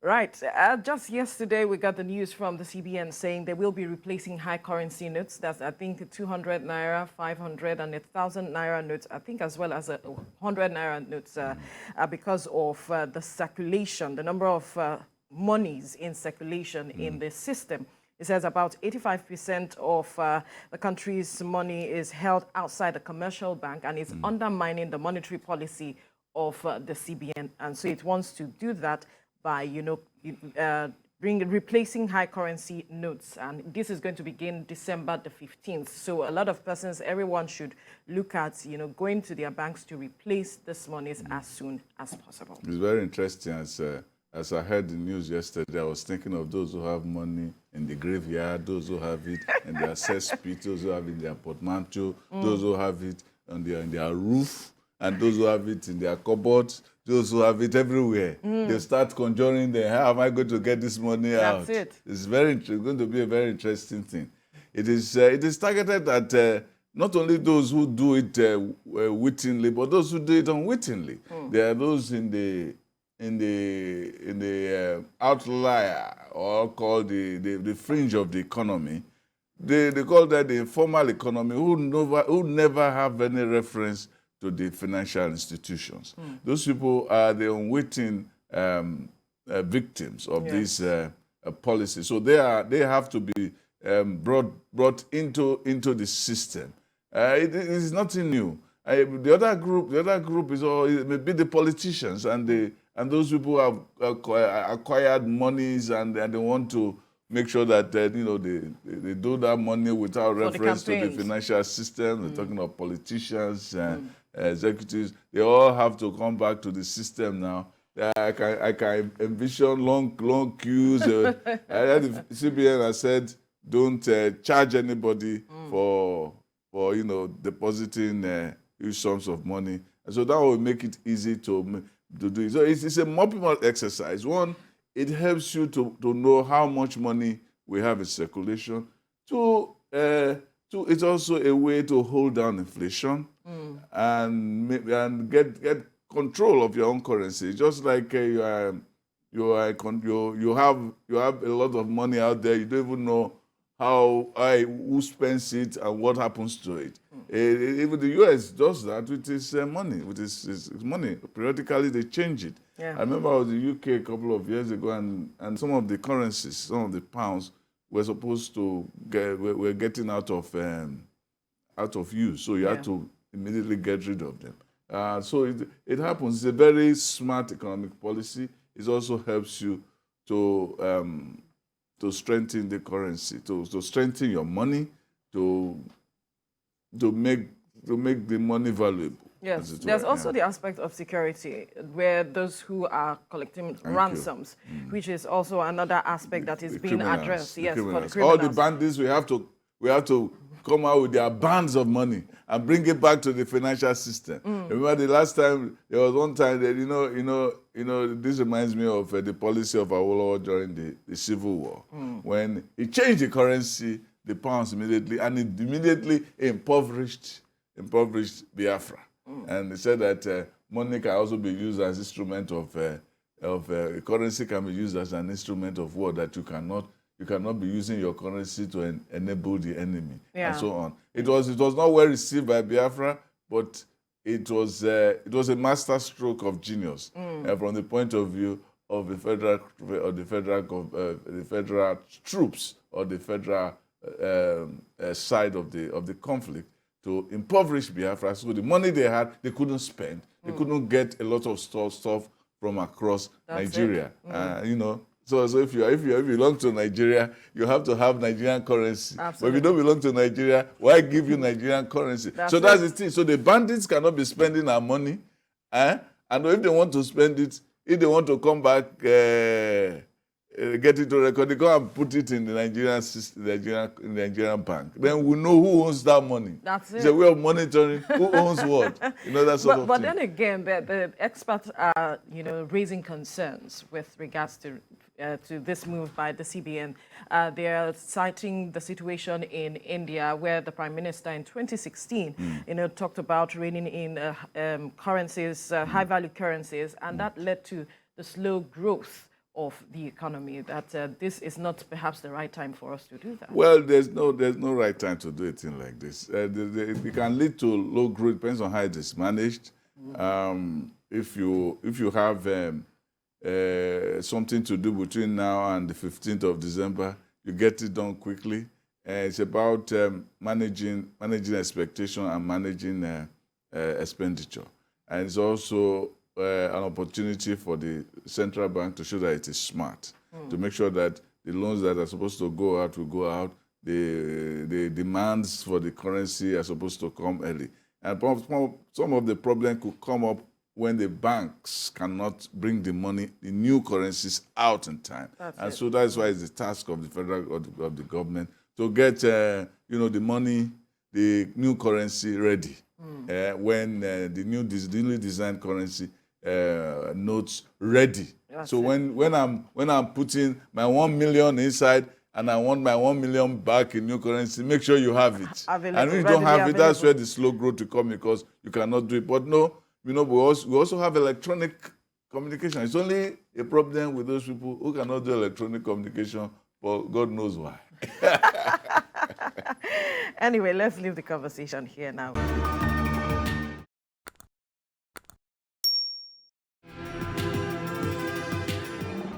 Right. Just yesterday, we got the news from the CBN saying they will be replacing high currency notes. That's, I think, 200 Naira, 500 and 1,000 Naira notes, I think, as well as 100 Naira notes because of the circulation, the number of monies in circulation in the system. It says about 85% of the country's money is held outside the commercial bank and is undermining the monetary policy of the CBN. And so it wants to do that by, replacing high currency notes. And this is going to begin December the 15th. So a lot of persons, everyone should look at, going to their banks to replace this monies as soon as possible. It's very interesting. As I heard the news yesterday, I was thinking of those who have money in the graveyard, those who have it in their cesspit, those who have it in their portmanteau, those who have it on their roof, and those who have it in their cupboard, those who have it everywhere. They start conjuring them. How am I going to get this money out? That's it. It's going to be a very interesting thing. It is targeted at not only those who do it wittingly, but those who do it unwittingly. There are those in the outlier, or called the fringe of the economy. They call that the informal economy, who never have any reference to the financial institutions. Those people are the unwitting victims of this policy. So they have to be brought into the system. It is nothing new. The other group is maybe the politicians and those people have acquired monies and they want to make sure that they do that money without reference to the financial system. We're talking of politicians and executives. They all have to come back to the system now. I can envision long queues. The CBN has said don't charge anybody for depositing huge sums of money, and so that will make it easy to do it. So it's a multiple exercise. One, it helps you to know how much money we have in circulation. Two, it's also a way to hold down inflation and get control of your own currency. Just like you have a lot of money out there, you don't even know who spends it and what happens to it. Even the US does that with its money. With its money, periodically they change it. Yeah. I remember I was in the UK a couple of years ago, and some of the currencies, some of the pounds, were supposed to were getting out of use. So you had to immediately get rid of them. So it happens. It's a very smart economic policy. It also helps you to strengthen the currency, to strengthen your money, to make the money valuable. Yes, there's also the aspect of security, where those who are collecting ransoms, which is also another aspect that is being addressed. Yes, for the criminals. All the bandits, we have to come out with their bands of money and bring it back to the financial system. Remember the last time, there was one time that, this reminds me of the policy of Awolowo during the Civil War, when he changed the currency, the pounds immediately, and it immediately impoverished Biafra. And they said that money can also be used as instrument of currency can be used as an instrument of war, that you cannot be using your currency to enable the enemy, and so on. It was not well received by Biafra, but it was a master stroke of genius from the point of view of the federal troops or the federal side of the conflict, to impoverish Biafra. So the money they had, they couldn't spend. They couldn't get a lot of stuff from across Nigeria. So if you belong to Nigeria, you have to have Nigerian currency. Absolutely. But if you don't belong to Nigeria, why give you Nigerian currency? That's the thing. So the bandits cannot be spending our money, and if they want to spend it, if they want to come back, get it to record, they go and put it in the Nigerian system, Nigerian bank. Then we know who owns that money. That's it. It's a way of monitoring who owns what. That sort of thing. But then again, the experts are, raising concerns with regards to this move by the CBN. They are citing the situation in India, where the Prime Minister in 2016, talked about reining in currencies, high-value currencies, and that led to the slow growth of the economy, that this is not perhaps the right time for us to do that? Well, there's no right time to do a thing like this. It can lead to low growth. Depends on how it is managed. If you have something to do between now and the 15th of December, you get it done quickly. It's about managing expectation and managing expenditure, and it's also an opportunity for the central bank to show that it is smart, to make sure that the loans that are supposed to go out will go out. The demands for the currency are supposed to come early. And some of the problem could come up when the banks cannot bring the money, the new currencies out in time. So that's why it's the task of the federal of the government to get the money, the new currency ready. When the newly designed currency notes ready. So when I'm putting my 1 million inside and I want my 1 million back in new currency, make sure you have it. And if you don't have it, that's where the slow growth will come, because you cannot do it. But no, we also have electronic communication. It's only a problem with those people who cannot do electronic communication, but God knows why. Anyway, let's leave the conversation here now.